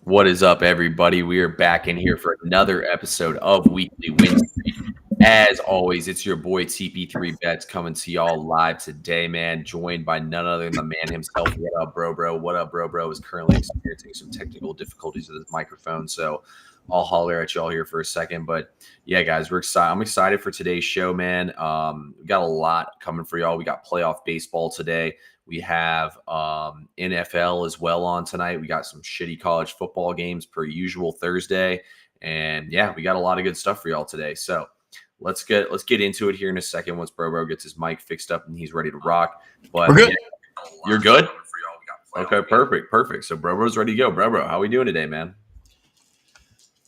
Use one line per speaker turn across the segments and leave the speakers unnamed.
What is up, everybody? We are back in here for another episode of Weekly Win Streak. As always, it's your boy CP3 Bets coming to y'all live today, man. Joined by none other than the man himself. What up, bro? What up, bro? Is currently experiencing some technical difficulties with his microphone, so I'll holler at y'all here for a second. But yeah, guys, we're excited. I'm excited for today's show, man. We got a lot coming for y'all. We got playoff baseball today. We have NFL as well on tonight. We got some shitty college football games per usual Thursday. And yeah, we got a lot of good stuff for y'all today. So let's get into it here in a second once Bro gets his mic fixed up and he's ready to rock. But
we're good.
Yeah, you're good? Okay, perfect. So Bro's ready to go. Bro, how we doing today, man?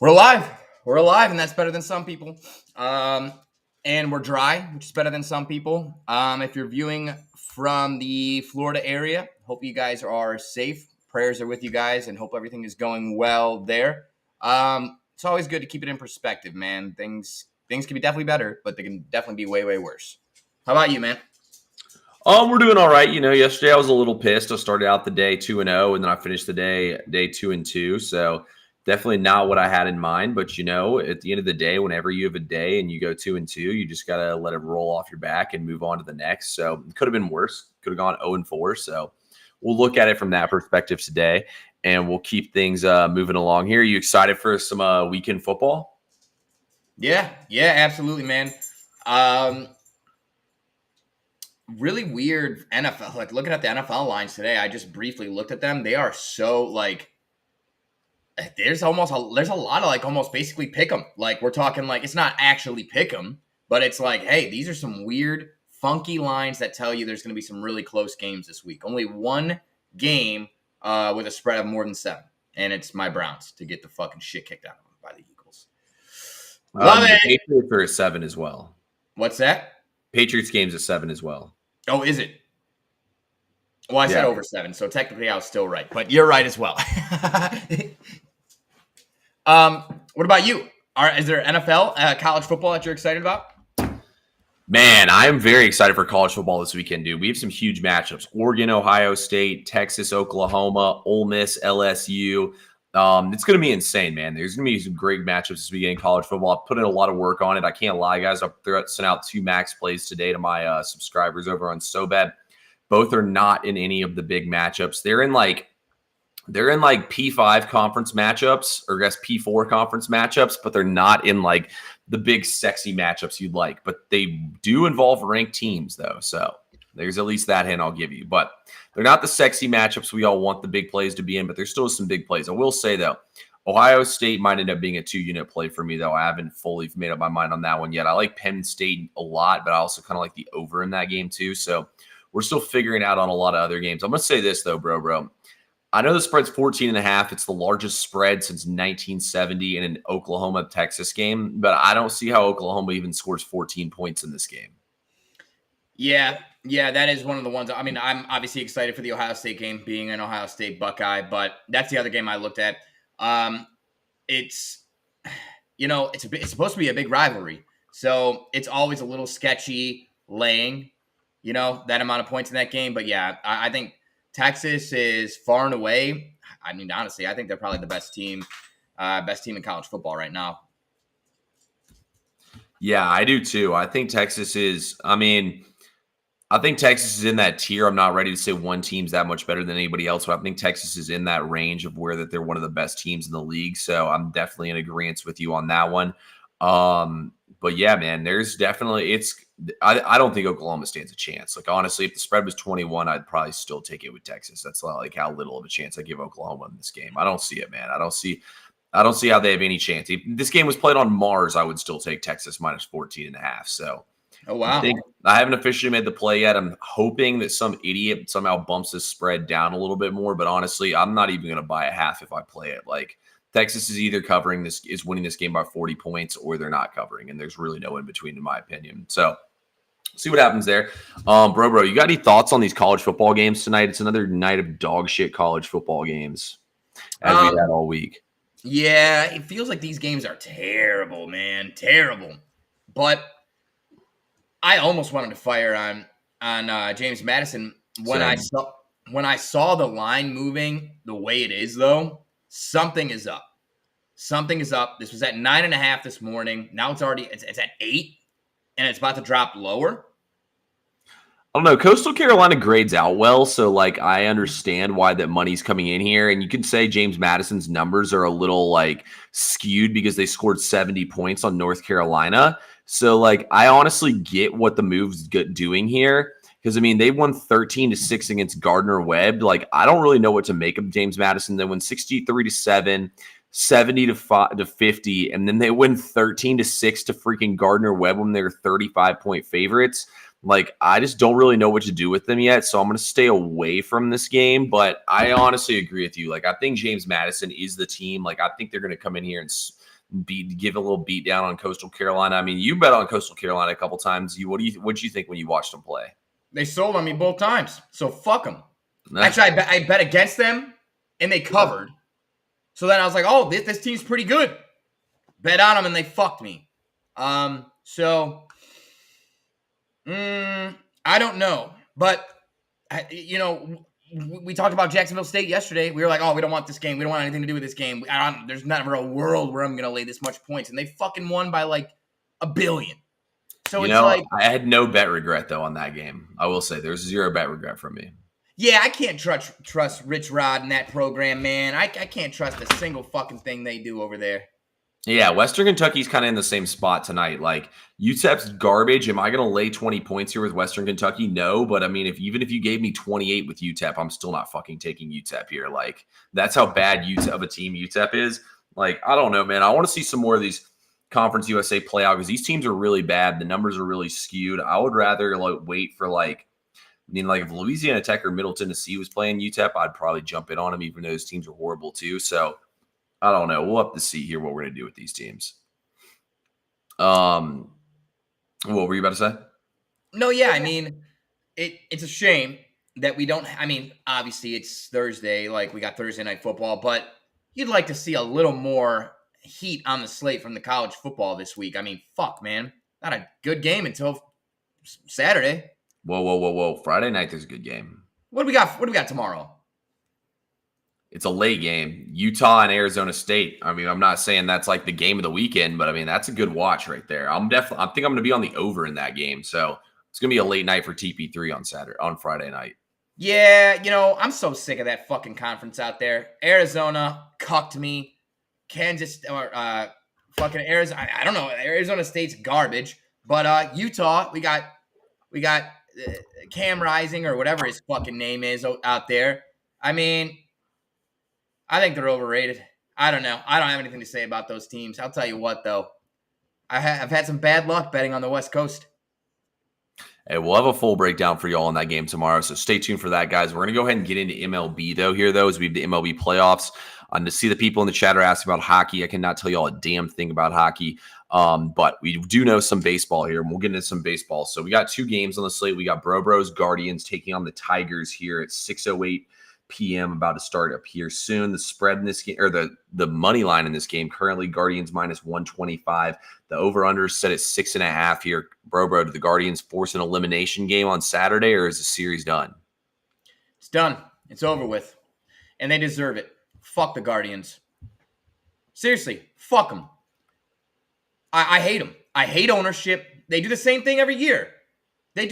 We're alive, and that's better than some people. And we're dry, which is better than some people. If you're viewing from the Florida area, hope you guys are safe. Prayers are with you guys, and hope everything is going well there. It's always good to keep it in perspective, man. Things can be definitely better, but they can definitely be way, way worse. How about you, man?
We're doing all right. Yesterday I was a little pissed. I started out the day 2-0, and then I finished the day 2-2. So definitely not what I had in mind. But at the end of the day, whenever you have a day and you go 2-2, you just gotta let it roll off your back and move on to the next. So it could have been worse. Could have gone 0-4. So we'll look at it from that perspective today, and we'll keep things moving along here. Are you excited for some weekend football?
Yeah, absolutely, man. Really weird NFL. Like looking at the NFL lines today, I just briefly looked at them. They are so like there's a lot of like almost basically pick 'em. Like we're talking like it's not actually pick 'em, but it's like, hey, these are some weird, funky lines that tell you there's going to be some really close games this week. Only one game with a spread of more than 7, and it's my Browns to get the fucking shit kicked out of them by the Eagles. Love it.
Patriots are 7 as well.
What's that?
Patriots game's a 7 as well.
Oh, is it? Well, I said over 7, so technically I was still right, but you're right as well. What about you? Is there NFL, college football that you're excited about?
Man, I'm very excited for college football this weekend, dude. We have some huge matchups. Oregon, Ohio State, Texas, Oklahoma, Ole Miss, LSU. It's going to be insane, man. There's going to be some great matchups this weekend in college football. I've put in a lot of work on it. I can't lie, guys. I've sent out 2 max plays today to my subscribers over on SoBet. Both are not in any of the big matchups. They're in like P5 conference matchups, or I guess P4 conference matchups, but they're not in like the big sexy matchups you'd like. But they do involve ranked teams, though. So there's at least that hint I'll give you. But they're not the sexy matchups we all want the big plays to be in, but there's still some big plays. I will say, though, Ohio State might end up being a 2-unit play for me, though. I haven't fully made up my mind on that one yet. I like Penn State a lot, but I also kind of like the over in that game, too. So we're still figuring out on a lot of other games. I'm going to say this, though, bro. I know the spread's 14.5. It's the largest spread since 1970 in an Oklahoma-Texas game, but I don't see how Oklahoma even scores 14 points in this game. Yeah,
that is one of the ones. I mean, I'm obviously excited for the Ohio State game, being an Ohio State Buckeye, but that's the other game I looked at. It's supposed to be a big rivalry, so it's always a little sketchy laying, that amount of points in that game. But yeah, I think Texas is far and away. I mean, honestly, I think they're probably the best team in college football right now.
Yeah, I do too. I think Texas is in that tier. I'm not ready to say one team's that much better than anybody else, but I think Texas is in that range of where that they're one of the best teams in the league. So I'm definitely in agreement with you on that one. But yeah, man, there's definitely I don't think Oklahoma stands a chance. Like, honestly, if the spread was 21, I'd probably still take it with Texas. That's like how little of a chance I give Oklahoma in this game. I don't see it, man. I don't see how they have any chance. If this game was played on Mars, I would still take Texas minus 14.5. So
oh, wow.
I haven't officially made the play yet. I'm hoping that some idiot somehow bumps this spread down a little bit more. But honestly, I'm not even going to buy a half if I play it. Like, Texas is either winning this game by 40 points, or they're not covering. And there's really no in between, in my opinion. So see what happens there. Bro, you got any thoughts on these college football games tonight? It's another night of dog shit college football games as we had all week.
Yeah, it feels like these games are terrible, man. Terrible. But I almost wanted to fire on James Madison when I saw the line moving the way it is, though. Something is up. Something is up. This was at 9.5 this morning. Now it's at 8, and it's about to drop lower.
I don't know. Coastal Carolina grades out well, so like I understand why that money's coming in here. And you can say James Madison's numbers are a little like skewed because they scored 70 points on North Carolina. So like I honestly get what the move's doing here. Because I mean, they won 13-6 against Gardner Webb. Like, I don't really know what to make of James Madison. They won 63-7, 70-50, and then they win 13-6 to freaking Gardner Webb when they're 35-point favorites. Like, I just don't really know what to do with them yet, so I'm going to stay away from this game. But I honestly agree with you. Like, I think James Madison is the team. Like, I think they're going to come in here and give a little beat down on Coastal Carolina. I mean, you bet on Coastal Carolina a couple times. What'd you think when you watched them play?
They sold on me both times, so fuck them. Actually, I bet against them, and they covered. So then I was like, oh, this team's pretty good. Bet on them, and they fucked me. I don't know. But, we talked about Jacksonville State yesterday. We were like, oh, we don't want this game. We don't want anything to do with this game. There's never a world where I'm going to lay this much points. And they fucking won by like $1 billion. So I
had no bet regret, though, on that game. I will say there's zero bet regret from me.
Yeah, I can't trust Rich Rod and that program, man. I can't trust a single fucking thing they do over there.
Yeah, Western Kentucky's kind of in the same spot tonight. Like, UTEP's garbage. Am I going to lay 20 points here with Western Kentucky? No, but I mean, even if you gave me 28 with UTEP, I'm still not fucking taking UTEP here. Like, that's how bad of a team UTEP is. Like, I don't know, man. I want to see some more of these Conference USA play out because these teams are really bad. The numbers are really skewed. I would rather wait for if Louisiana Tech or Middle Tennessee was playing UTEP, I'd probably jump in on them, even though those teams are horrible too. So I don't know. We'll have to see here what we're going to do with these teams. What were you about to say?
No, yeah. I mean, it's a shame that we don't. I mean, obviously it's Thursday. Like, we got Thursday night football, but you'd like to see a little more heat on the slate from the college football this week. I mean, fuck, man. Not a good game until Saturday.
Whoa. Friday night, there's a good game.
What do we got tomorrow?
It's a late game. Utah and Arizona State. I mean, I'm not saying that's like the game of the weekend, but I mean, that's a good watch right there. I think I'm going to be on the over in that game. So it's going to be a late night for TP3 on Friday night.
Yeah, I'm so sick of that fucking conference out there. Arizona cucked me. Kansas or fucking Arizona. I don't know. Arizona State's garbage. But Utah, we got Cam Rising or whatever his fucking name is out there. I mean, I think they're overrated. I don't know. I don't have anything to say about those teams. I'll tell you what, though. I've had some bad luck betting on the West Coast.
Hey, we'll have a full breakdown for you all in that game tomorrow, so stay tuned for that, guys. We're going to go ahead and get into MLB, as we have the MLB playoffs. To see the people in the chat are asking about hockey, I cannot tell you all a damn thing about hockey, but we do know some baseball here, and we'll get into some baseball. So we got two games on the slate. We got Bros Guardians taking on the Tigers here at 6:08 p.m. about to start up here soon. The spread in this game, or the money line in this game, currently Guardians minus 125. The over/under is set at 6.5 here. Bro, do the Guardians force an elimination game on Saturday, or is the series done?
It's done. It's over with, and they deserve it. Fuck the Guardians. Seriously, fuck them. I hate them. I hate ownership. They do the same thing every year. They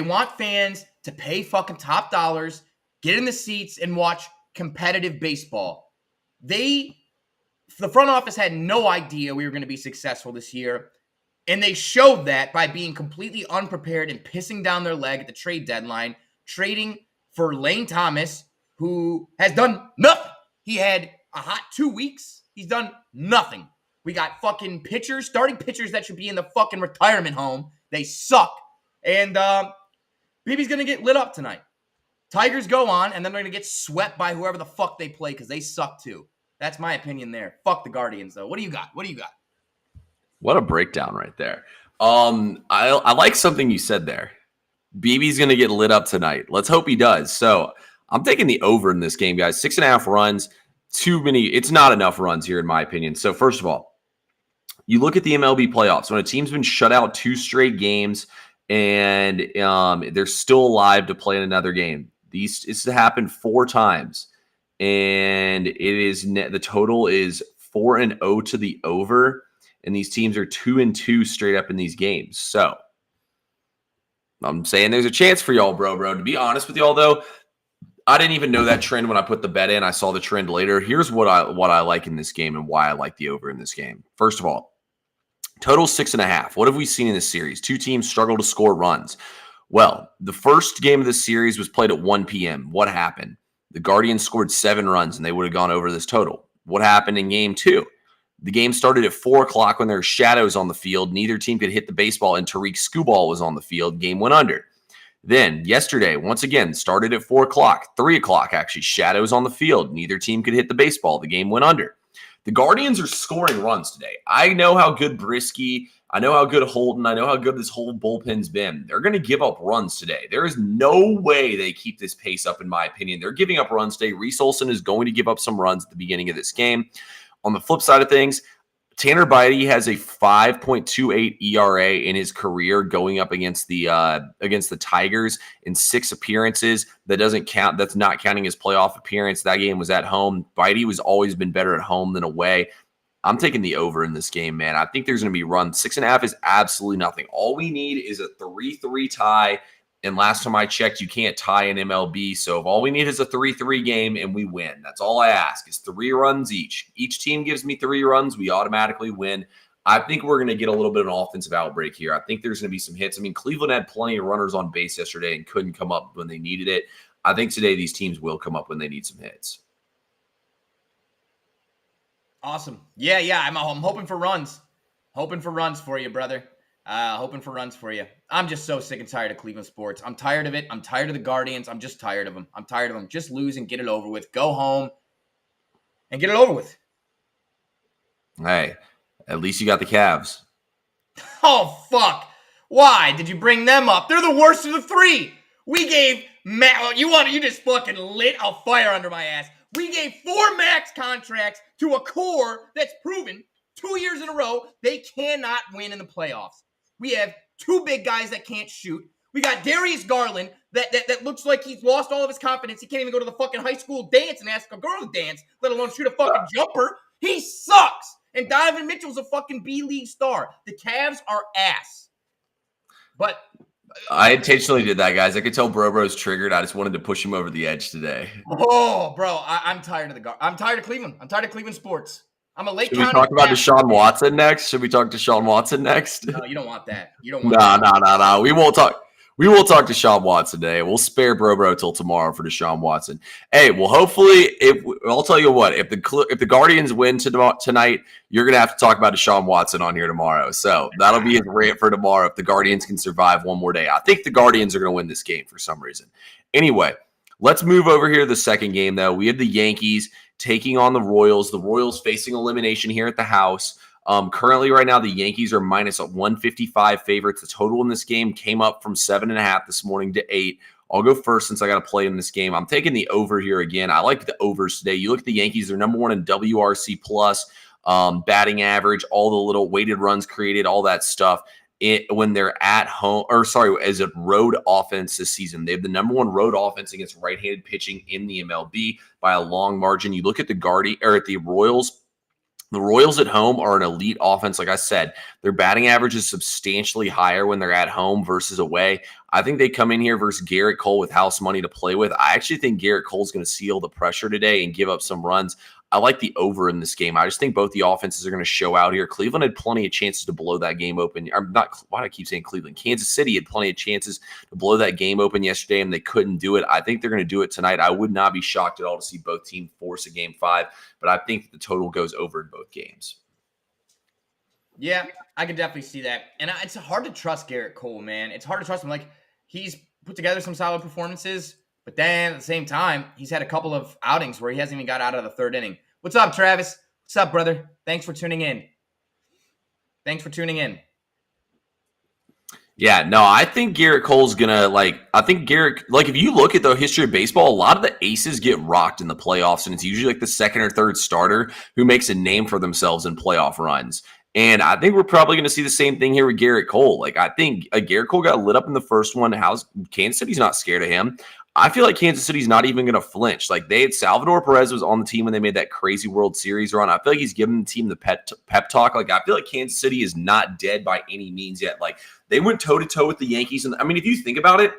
want fans to pay fucking top dollars, get in the seats, and watch competitive baseball. The front office had no idea we were going to be successful this year, and they showed that by being completely unprepared and pissing down their leg at the trade deadline, trading for Lane Thomas, who has done nothing. He had a hot 2 weeks. He's done nothing. We got fucking pitchers, starting pitchers that should be in the fucking retirement home. They suck. And BB's going to get lit up tonight. Tigers go on, and then they're going to get swept by whoever the fuck they play because they suck too. That's my opinion there. Fuck the Guardians, though. What do you got?
What a breakdown right there. I like something you said there. BB's going to get lit up tonight. Let's hope he does. So I'm taking the over in this game, guys. 6.5 runs. Too many. It's not enough runs here, in my opinion. So first of all, you look at the MLB playoffs. When a team's been shut out 2 straight games and they're still alive to play in another game. This happened 4 times. and the total is 4-0 to the over, and these teams are 2-2 straight up in these games. So I'm saying there's a chance for y'all, bro. To be honest with y'all, though, I didn't even know that trend when I put the bet in. I saw the trend later. Here's what I like in this game and why I like the over in this game. First of all, total 6.5. What have we seen in this series? Two teams struggle to score runs. Well, the first game of the series was played at 1 p.m. What happened? The Guardians scored 7 runs, and they would have gone over this total. What happened in game 2? The game started at 4 o'clock when there were shadows on the field. Neither team could hit the baseball, and Tariq Skubal was on the field. Game went under. Then, yesterday, once again, started at 4 o'clock. 3 o'clock, actually. Shadows on the field. Neither team could hit the baseball. The game went under. The Guardians are scoring runs today. I know how good Brisky, I know how good Holden, I know how good this whole bullpen's been. They're going to give up runs today. There is no way they keep this pace up, in my opinion. They're giving up runs today. Reese Olson is going to give up some runs at the beginning of this game. On the flip side of things, Tanner Beide has a 5.28 ERA in his career going up against the Tigers in 6 appearances. That doesn't count. That's not counting his playoff appearance. That game was at home. Beide has always been better at home than away. I'm taking the over in this game, man. I think there's going to be runs. 6.5 is absolutely nothing. All we need is a 3-3 tie. And last time I checked, you can't tie in MLB. So if all we need is a 3-3 game and we win, that's all I ask is 3 runs each. Each team gives me 3 runs. We automatically win. I think we're going to get a little bit of an offensive outbreak here. I think there's going to be some hits. I mean, Cleveland had plenty of runners on base yesterday and couldn't come up when they needed it. I think today these teams will come up when they need some hits.
Awesome. Yeah. I'm hoping for runs. Hoping for runs for you, brother. Hoping for runs for you. I'm just so sick and tired of Cleveland sports. I'm tired of it. I'm tired of the Guardians. I'm just tired of them. I'm tired of them. Just lose and get it over with. Go home and get it over with.
Hey, at least you got the Cavs.
Oh, fuck. Why did you bring them up? They're the worst of the 3. We gave you just fucking lit a fire under my ass. We gave 4 max contracts to a core that's proven 2 years in a row they cannot win in the playoffs. We have 2 big guys that can't shoot. We got Darius Garland that looks like he's lost all of his confidence. He can't even go to the fucking high school dance and ask a girl to dance, let alone shoot a fucking jumper. He sucks. And Donovan Mitchell's a fucking B-League star. The Cavs are ass. But
I intentionally did that, guys. I could tell Bro's triggered. I just wanted to push him over the edge today.
Oh, bro, I'm tired of I'm tired of Cleveland. I'm tired of Cleveland sports. I'm a Lake
Should
County.
we talk about Deshaun Watson next? Should we talk to Deshaun Watson next?
No, you don't want that. You don't want that.
No. We won't talk. We will talk to Deshaun Watson today. We'll spare Bro till tomorrow for Deshaun Watson. Hey, well, hopefully, I'll tell you what, if the Guardians win tonight, you're gonna have to talk about Deshaun Watson on here tomorrow. So that'll be his rant for tomorrow. If the Guardians can survive one more day, I think the Guardians are gonna win this game for some reason. Anyway, let's move over here to the second game, though. We have the Yankees taking on the Royals. The Royals facing elimination here at the house. Currently, right now, the Yankees are minus 155 favorites. The total in this game came up from 7.5 this morning to 8. I'll go first since I got to play in this game. I'm taking the over here again. I like the overs today. You look at the Yankees; they're number 1 in WRC plus, batting average, all the little weighted runs created, all that stuff. When they're at home, as a road offense this season, they have the number 1 road offense against right-handed pitching in the MLB by a long margin. You look at the Royals. The Royals at home are an elite offense. Like I said, their batting average is substantially higher when they're at home versus away. I think they come in here versus Garrett Cole with house money to play with. I actually think Garrett Cole's going to seal the pressure today and give up some runs. I like the over in this game. I just think both the offenses are going to show out here. Cleveland had plenty of chances to blow that game open. I'm not, why do I keep saying Cleveland? Kansas City had plenty of chances to blow that game open yesterday, and they couldn't do it. I think they're going to do it tonight. I would not be shocked at all to see both teams force a game 5, but I think the total goes over in both games.
Yeah, I can definitely see that. And it's hard to trust Garrett Cole, man. It's hard to trust him. Like, he's put together some solid performances, but then at the same time, he's had a couple of outings where he hasn't even got out of the 3rd inning. What's up, Travis? What's up, brother? Thanks for tuning in.
Yeah, no, I think Garrett Cole's going to, if you look at the history of baseball, a lot of the aces get rocked in the playoffs, and it's usually like the 2nd or 3rd starter who makes a name for themselves in playoff runs. And I think we're probably going to see the same thing here with Garrett Cole. Like, I think Garrett Cole got lit up in the first one. Kansas City's not scared of him. I feel like Kansas City's not even going to flinch. Like, Salvador Perez was on the team when they made that crazy World Series run. I feel like he's giving the team the pep talk. Like, I feel like Kansas City is not dead by any means yet. Like, they went toe-to-toe with the Yankees. And I mean, if you think about it,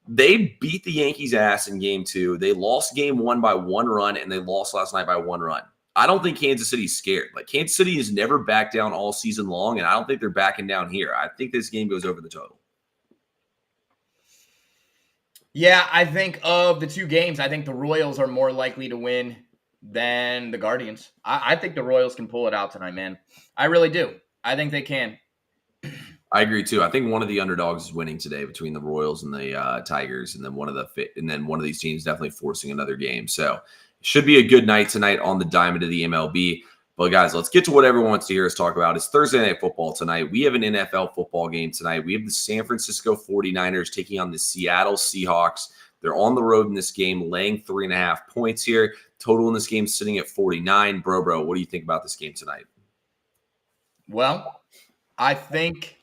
they beat the Yankees' ass in game 2. They lost game 1 by 1 run, and they lost last night by 1 run. I don't think Kansas City's scared. Like, Kansas City has never backed down all season long, and I don't think they're backing down here. I think this game goes over the total.
Yeah, I think of the 2 games, I think the Royals are more likely to win than the Guardians. I think the Royals can pull it out tonight, man. I really do. I think they can.
I agree too. I think one of the underdogs is winning today between the Royals and the Tigers, and then one of these teams definitely forcing another game. So should be a good night tonight on the diamond of the MLB. But guys, let's get to what everyone wants to hear us talk about. It's Thursday Night Football tonight. We have an NFL football game tonight. We have the San Francisco 49ers taking on the Seattle Seahawks. They're on the road in this game, laying 3.5 points here. Total in this game sitting at 49. Bro, what do you think about this game tonight?
Well, I think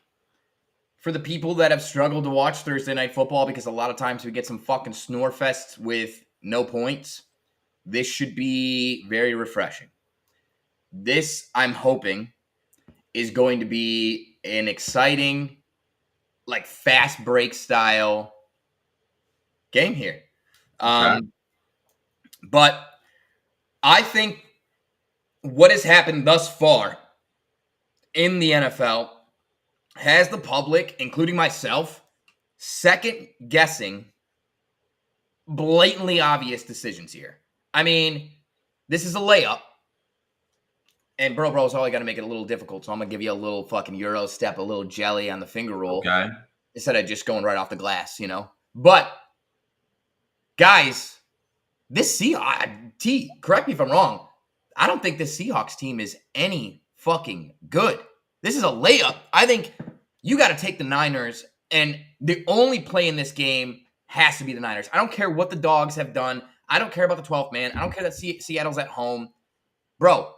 for the people that have struggled to watch Thursday Night Football, because a lot of times we get some fucking snore fests with no points, this should be very refreshing. This, I'm hoping, is going to be an exciting, like, fast break style game here.
Okay.
But I think what has happened thus far in the NFL has the public, including myself, second guessing blatantly obvious decisions here. I mean, this is a layup. And bro's only got to make it a little difficult, so I'm going to give you a little fucking Euro step, a little jelly on the finger roll.
Okay.
Instead of just going right off the glass, you know? But, guys, this Seahawks, correct me if I'm wrong, I don't think this Seahawks team is any fucking good. This is a layup. I think you got to take the Niners, and the only play in this game has to be the Niners. I don't care what the dogs have done. I don't care about the 12th man. I don't care that Seattle's at home. Bro,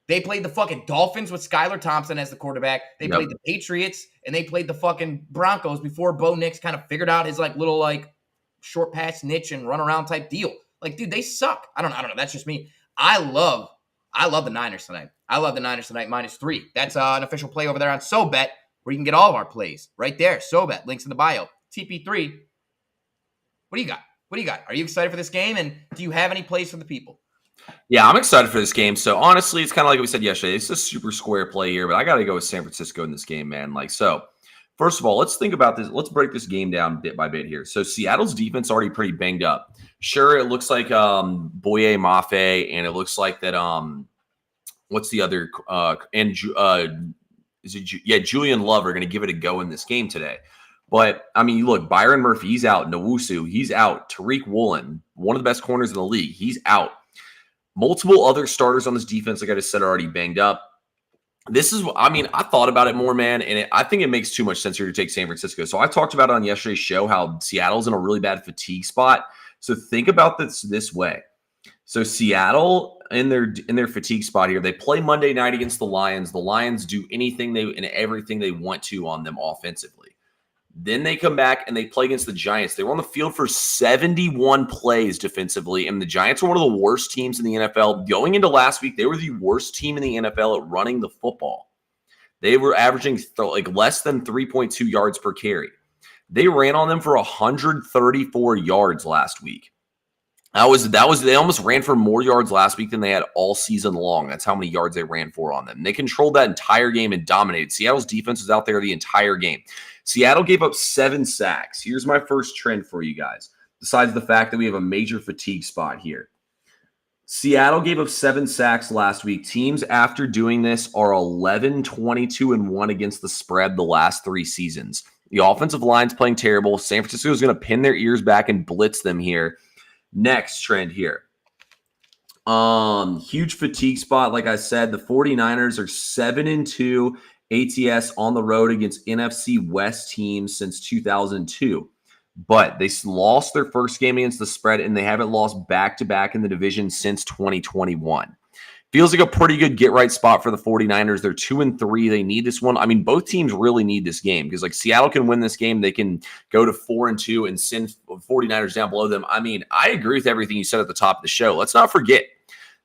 they played the fucking Dolphins with Skylar Thompson as the quarterback. They played the Patriots, and they played the fucking Broncos before Bo Nix kind of figured out his like little like short pass niche and run around type deal. Like, dude, they suck. I don't know. That's just me. I love the Niners tonight. I love the Niners tonight -3. That's an official play over there on SoBet, where you can get all of our plays right there. SoBet, links in the bio. TP3. What do you got? What do you got? Are you excited for this game? And do you have any plays for the people?
Yeah, I'm excited for this game. So honestly, it's kind of like we said yesterday. It's a super square play here, but I got to go with San Francisco in this game, man. Like, so first of all, let's think about this. Let's break this game down bit by bit here. So Seattle's defense already pretty banged up. Sure, it looks like Boye Mafe, and it looks like that what's the other Julian Love are going to give it a go in this game today. But, I mean, look, Byron Murphy, he's out. Nwosu, he's out. Tariq Woolen, one of the best corners in the league, he's out. Multiple other starters on this defense, like I just said, are already banged up. This is, I mean, I thought about it more, man, and I think it makes too much sense here to take San Francisco. So I talked about it on yesterday's show how Seattle's in a really bad fatigue spot. So think about this way. So Seattle in their fatigue spot here, they play Monday night against the Lions. The Lions do anything and everything they want to on them offensively. Then they come back and they play against the Giants. They were on the field for 71 plays defensively, and the Giants were one of the worst teams in the NFL. Going into last week, they were the worst team in the NFL at running the football. They were averaging like less than 3.2 yards per carry. They ran on them for 134 yards last week. They almost ran for more yards last week than they had all season long. That's how many yards they ran for on them. And they controlled that entire game and dominated. Seattle's defense was out there the entire game. Seattle gave up 7 sacks. Here's my first trend for you guys, besides the fact that we have a major fatigue spot here. Seattle gave up 7 sacks last week. Teams after doing this are 11, 22, and 1 against the spread the last 3 seasons. The offensive line's playing terrible. San Francisco is going to pin their ears back and blitz them here. Next trend here. Huge fatigue spot. Like I said, the 49ers are 7-2 ATS on the road against NFC West teams since 2002. But they lost their first game against the spread, and they haven't lost back-to-back in the division since 2021. Feels like a pretty good get-right spot for the 49ers. They're 2-3. They need this one. I mean, both teams really need this game because, like, Seattle can win this game. They can go to 4-2 and send 49ers down below them. I mean, I agree with everything you said at the top of the show. Let's not forget,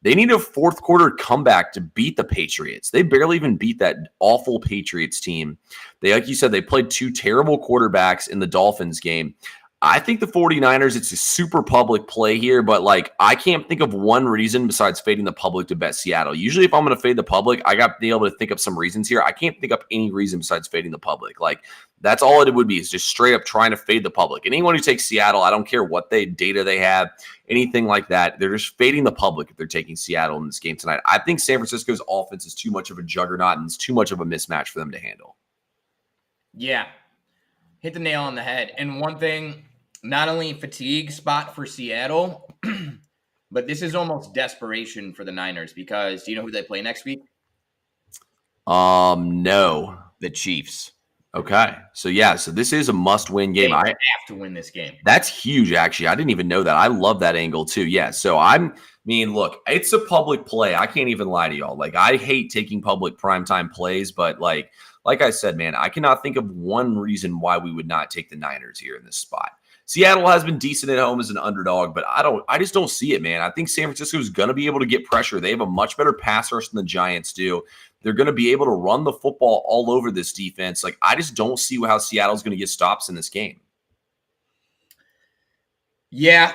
they need a fourth quarter comeback to beat the Patriots. They barely even beat that awful Patriots team. They, like you said, they played two terrible quarterbacks in the Dolphins game. I think the 49ers, it's a super public play here, but like I can't think of one reason besides fading the public to bet Seattle. Usually if I'm going to fade the public, I got to be able to think of some reasons here. I can't think of any reason besides fading the public. Like that's all it would be is just straight up trying to fade the public. Anyone who takes Seattle, I don't care what data they have, anything like that. They're just fading the public if they're taking Seattle in this game tonight. I think San Francisco's offense is too much of a juggernaut and it's too much of a mismatch for them to handle.
Yeah. Hit the nail on the head. And one thing, not only fatigue spot for Seattle, but this is almost desperation for the Niners because do you know who they play next week?
No.
The Chiefs.
Okay. So this is a must-win game.
I have to win this game.
That's huge, actually. I didn't even know that. I love that angle too. Yeah. So look, it's a public play. I can't even lie to y'all. Like, I hate taking public primetime plays, but like I said, man, I cannot think of one reason why we would not take the Niners here in this spot. Seattle has been decent at home as an underdog, but I just don't see it, man. I think San Francisco is going to be able to get pressure. They have a much better pass rush than the Giants do. They're going to be able to run the football all over this defense. Like, I just don't see how Seattle's going to get stops in this game.
Yeah.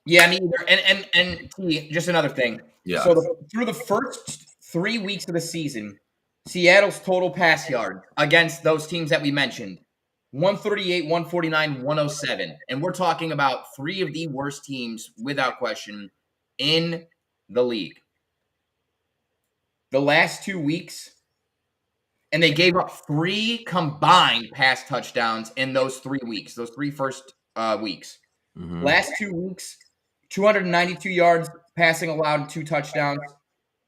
Yeah, me either. And just another thing.
Yeah.
So through the first 3 weeks of the season, Seattle's total pass yard against those teams that we mentioned, 138, 149, 107. And we're talking about three of the worst teams, without question, in the league. The last 2 weeks, and they gave up 3 combined pass touchdowns in those 3 weeks, those three first weeks.
Mm-hmm.
Last 2 weeks, 292 yards passing allowed, 2 touchdowns,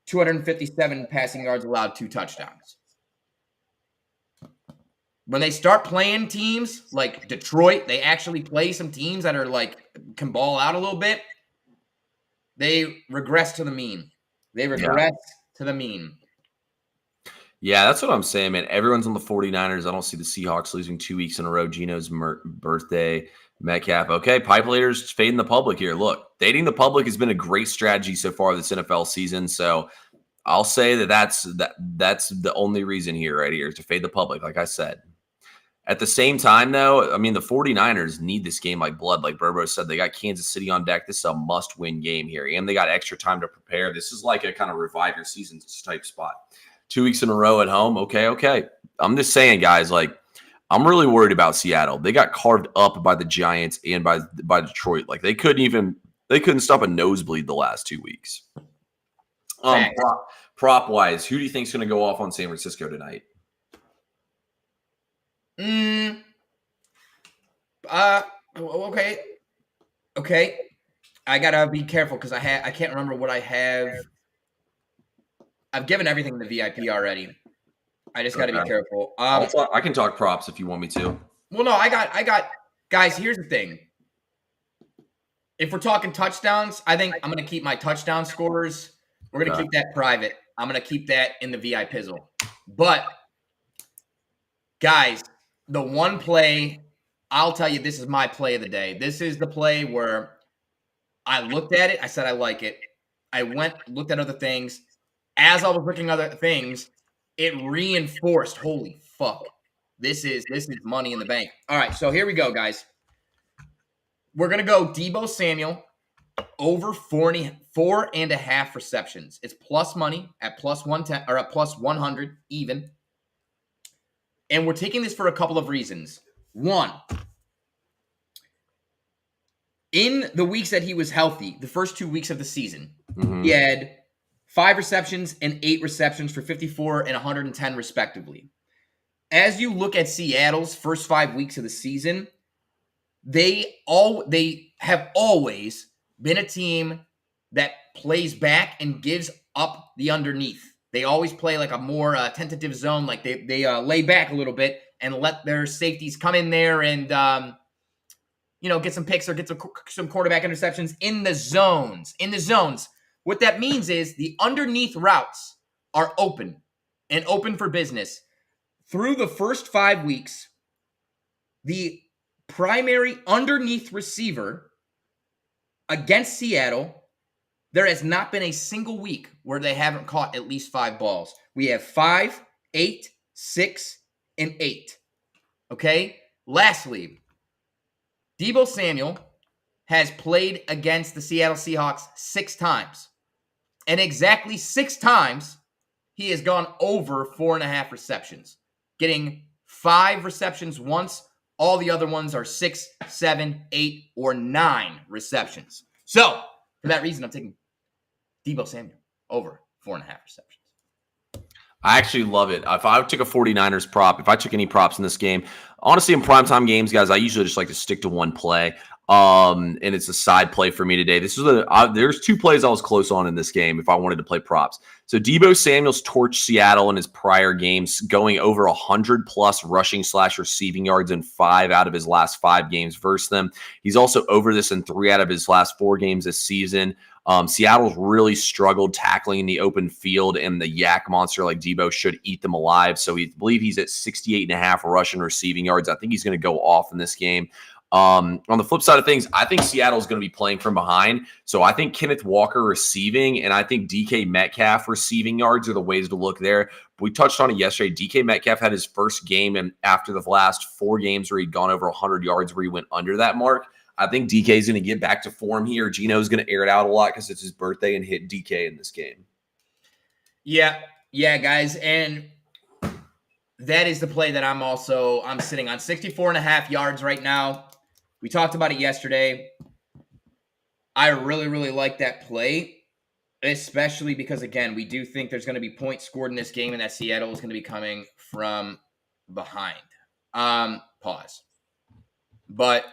257 passing yards allowed, 2 touchdowns. When they start playing teams like Detroit, they actually play some teams that are like can ball out a little bit. They regress to the mean. To the mean.
Yeah, that's what I'm saying, man. Everyone's on the 49ers. I don't see the Seahawks losing 2 weeks in a row. Geno's birthday. Metcalf. Okay, pipe leaders fading the public here. Look, fading the public has been a great strategy so far this NFL season. So I'll say that's the only reason here right here is to fade the public, like I said. At the same time, though, I mean, the 49ers need this game like blood. Like Burbo said, they got Kansas City on deck. This is a must-win game here, and they got extra time to prepare. This is like a kind of revive your season type spot. 2 weeks in a row at home. Okay. I'm just saying, guys, like, I'm really worried about Seattle. They got carved up by the Giants and by Detroit. Like, they couldn't stop a nosebleed the last 2 weeks. Prop-wise, who do you think is going to go off on San Francisco tonight?
Okay. I gotta be careful because I can't remember what I have. I've given everything the VIP already. I just gotta be careful.
I can talk props if you want me to.
Well, no, I got. Guys, here's the thing. If we're talking touchdowns, I think I'm gonna keep my touchdown scorers. We're gonna keep that private. I'm gonna keep that in the VIP pizzle. But guys, the one play, I'll tell you, this is my play of the day. This is the play where I looked at it. I said, I like it. I looked at other things. As I was looking at other things, it reinforced, holy fuck, this is money in the bank. All right, so here we go, guys. We're going to go Deebo Samuel over 4.5 receptions. It's plus money at plus 110 or at plus 100 even. And we're taking this for a couple of reasons. One, in the weeks that he was healthy, the first 2 weeks of the season, he had 5 receptions and 8 receptions for 54 and 110 respectively. As you look at Seattle's first 5 weeks of the season, they have always been a team that plays back and gives up the underneath. They always play like a more tentative zone, like they lay back a little bit and let their safeties come in there and get some picks or get some quarterback interceptions in the zones. What that means is the underneath routes are open and open for business. Through the first 5 weeks, the primary underneath receiver against Seattle, there has not been a single week where they haven't caught at least 5 balls. We have 5, 8, 6, and 8. Okay? Lastly, Deebo Samuel has played against the Seattle Seahawks 6 times. And exactly 6 times, he has gone over 4.5 receptions, getting 5 receptions once. All the other ones are 6, 7, 8, or 9 receptions. So, for that reason, I'm taking Deebo Samuel over 4.5 receptions.
I actually love it. If I took a 49ers prop, if I took any props in this game, honestly, in primetime games, guys, I usually just like to stick to one play. And it's a side play for me today. There's 2 plays I was close on in this game if I wanted to play props. So Deebo Samuel's torched Seattle in his prior games, going over 100+ rushing/receiving yards in 5 out of his last 5 games versus them. He's also over this in 3 out of his last 4 games this season. Seattle's really struggled tackling in the open field, and the yak monster like Deebo should eat them alive. So I believe he's at 68.5 rushing receiving yards. I think he's going to go off in this game. On the flip side of things, I think Seattle's going to be playing from behind. So I think Kenneth Walker receiving and I think DK Metcalf receiving yards are the ways to look there. We touched on it yesterday. DK Metcalf had his first game and after the last 4 games where he'd gone over 100 yards where he went under that mark. I think DK is going to get back to form here. Gino's going to air it out a lot because it's his birthday and hit DK in this game.
Yeah, guys. And that is the play that I'm sitting on 64.5 yards right now. We talked about it yesterday. I really, really like that play, especially because, again, we do think there's going to be points scored in this game and that Seattle is going to be coming from behind. Pause. But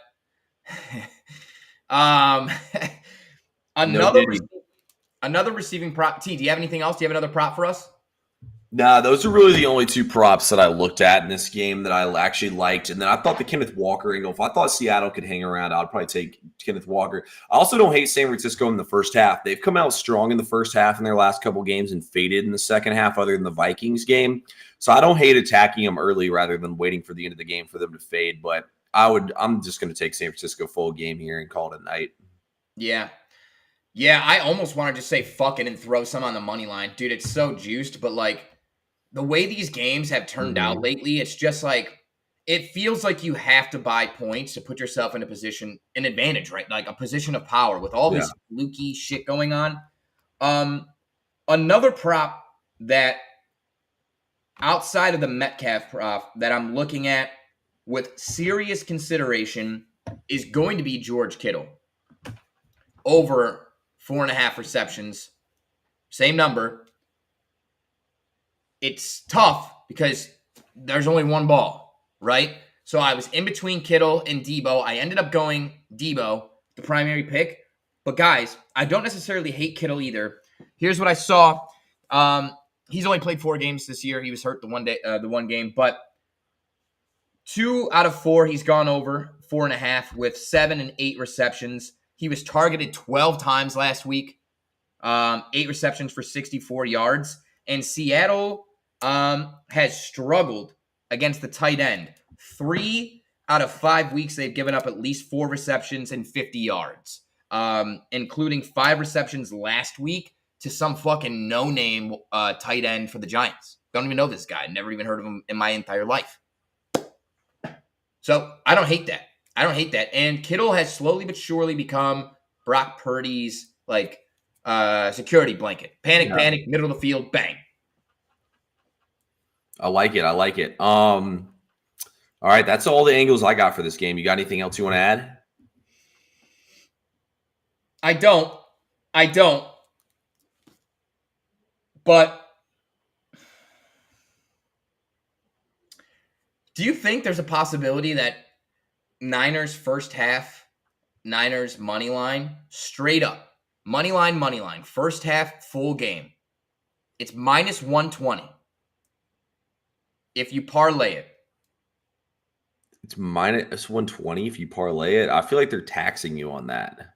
another receiving prop. T, do you have anything else? Do you have another prop for us?
Nah, those are really the only 2 props that I looked at in this game that I actually liked. And then I thought the Kenneth Walker angle, if I thought Seattle could hang around, I'd probably take Kenneth Walker. I also don't hate San Francisco in the first half. They've come out strong in the first half in their last couple games and faded in the second half other than the Vikings game. So I don't hate attacking them early rather than waiting for the end of the game for them to fade. But I'm just going to take San Francisco full game here and call it a night.
Yeah, I almost want to just say fuck it and throw some on the money line. Dude, it's so juiced, but like the way these games have turned out lately, it's just like it feels like you have to buy points to put yourself in an advantage, right? Like a position of power with all this fluky shit going on. Another prop that outside of the Metcalf prop that I'm looking at with serious consideration is going to be George Kittle. Over 4.5 receptions. Same number. It's tough because there's only one ball, right? So I was in between Kittle and Deebo. I ended up going Deebo, the primary pick. But guys, I don't necessarily hate Kittle either. Here's what I saw. He's only played 4 games this year. He was hurt the one game. But 2 out of 4, he's gone over 4.5 with 7 and 8 receptions. He was targeted 12 times last week, 8 receptions for 64 yards. And Seattle has struggled against the tight end. 3 out of 5 weeks, they've given up at least 4 receptions and 50 yards, including 5 receptions last week to some fucking no-name tight end for the Giants. Don't even know this guy. Never even heard of him in my entire life. So I don't hate that. And Kittle has slowly but surely become Brock Purdy's security blanket. Panic, middle of the field, bang.
I like it. All right, that's all the angles I got for this game. You got anything else you want to add?
I don't. But do you think there's a possibility that Niners first half, Niners money line, straight up, money line, first half, full game, it's minus 120 if you parlay it?
It's minus 120 if you parlay it. I feel like they're taxing you on that.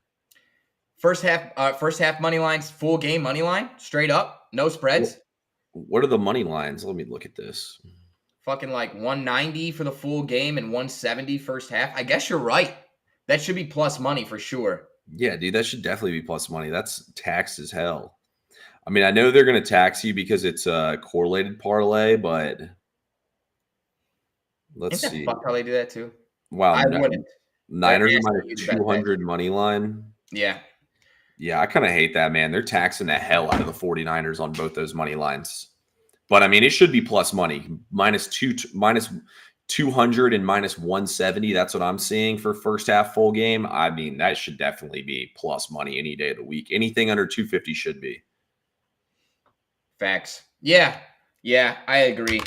First half money lines, full game money line, straight up, no spreads.
What are the money lines? Let me look at this.
Fucking like 190 for the full game and 170 first half. I guess you're right. That should be plus money for sure.
Yeah, dude, that should definitely be plus money. That's taxed as hell. I mean, I know they're going to tax you because it's a correlated parlay, but let's
Isn't that
see.
fucked how they do that too?
Wow,
I wouldn't.
Niners
That's
minus
a huge bet there.
200 money line.
Yeah.
Yeah, I kind of hate that, man. They're taxing the hell out of the 49ers on both those money lines. But I mean, it should be plus money. Minus 200 and minus 170. That's what I'm seeing for first half full game. I mean, that should definitely be plus money any day of the week. Anything under 250 should be.
Facts. Yeah, I agree.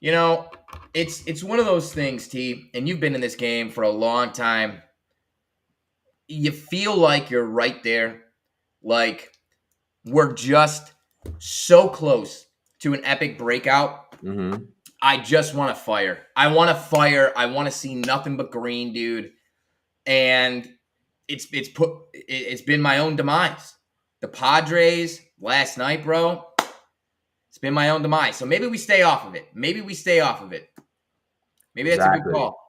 You know, it's one of those things, T, and you've been in this game for a long time. You feel like you're right there. Like, we're just so close to an epic breakout.
Mm-hmm.
I just want to fire. I want to fire. I want to see nothing but green, dude. And it's been my own demise. The Padres last night, bro. It's been my own demise. So maybe we stay off of it. Maybe that's a good call.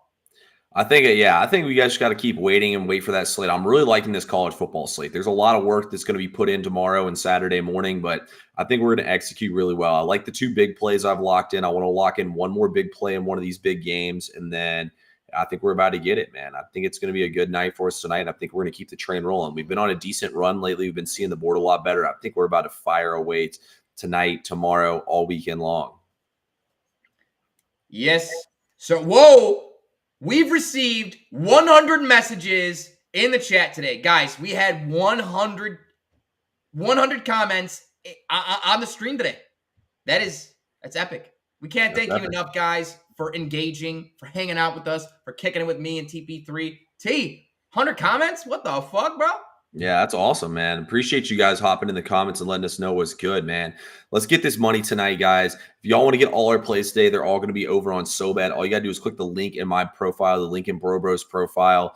I think we guys got to keep waiting and wait for that slate. I'm really liking this college football slate. There's a lot of work that's going to be put in tomorrow and Saturday morning, but I think we're going to execute really well. I like the two big plays I've locked in. I want to lock in one more big play in one of these big games, and then I think we're about to get it, man. I think it's going to be a good night for us tonight, and I think we're going to keep the train rolling. We've been on a decent run lately. We've been seeing the board a lot better. I think we're about to fire away tonight, tomorrow, all weekend long.
Yes. So, whoa. We've received 100 messages in the chat today. Guys, we had 100 comments on the stream today. That's epic. We can't thank you enough, guys, for engaging, for hanging out with us, for kicking it with me and TP3. T, 100 comments? What the fuck, bro?
Yeah, that's awesome, man. Appreciate you guys hopping in the comments and letting us know what's good, man. Let's get this money tonight, guys. If y'all want to get all our plays today, they're all going to be over on SoBet. All you got to do is click the link in my profile, the link in Brobro's profile.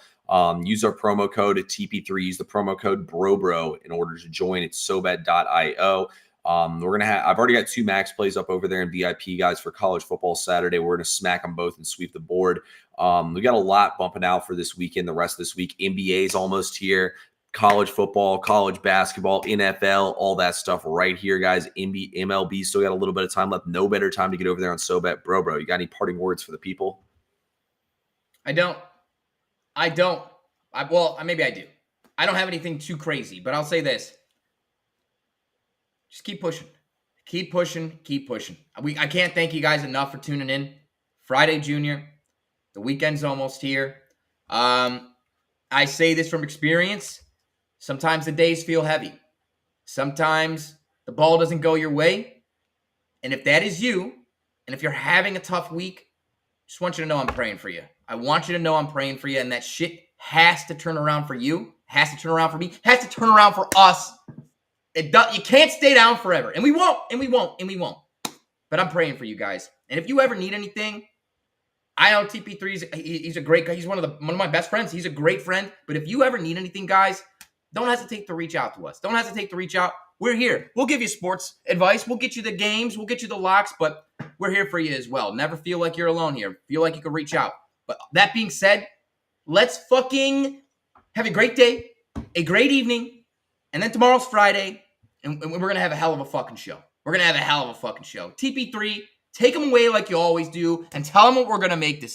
Use our promo code at TP3. Use the promo code BROBRO in order to join. It's SoBet.io. I've already got 2 max plays up over there in VIP, guys, for college football Saturday. We're going to smack them both and sweep the board. We got a lot bumping out for this weekend, the rest of this week. NBA is almost here. College football, college basketball, NFL, all that stuff right here, guys. MLB still got a little bit of time left. No better time to get over there on SoBet. Bro, you got any parting words for the people?
I don't. Maybe I do. I don't have anything too crazy, but I'll say this. Just keep pushing. Keep pushing. I can't thank you guys enough for tuning in. Friday Junior. The weekend's almost here. I say this from experience. Sometimes the days feel heavy. Sometimes the ball doesn't go your way. And if that is you, and if you're having a tough week, just want you to know I'm praying for you. I want you to know I'm praying for you, and that shit has to turn around for you, has to turn around for me, has to turn around for us. You can't stay down forever. And we won't. But I'm praying for you guys. And if you ever need anything, I know TP3 he's a great guy. He's one of my best friends. He's a great friend. But if you ever need anything, guys, don't hesitate to reach out to us. Don't hesitate to reach out. We're here. We'll give you sports advice. We'll get you the games. We'll get you the locks. But we're here for you as well. Never feel like you're alone here. Feel like you can reach out. But that being said, let's fucking have a great day, a great evening, and then tomorrow's Friday, and we're going to have a hell of a fucking show. TP3, take them away like you always do, and tell them what we're going to make this evening.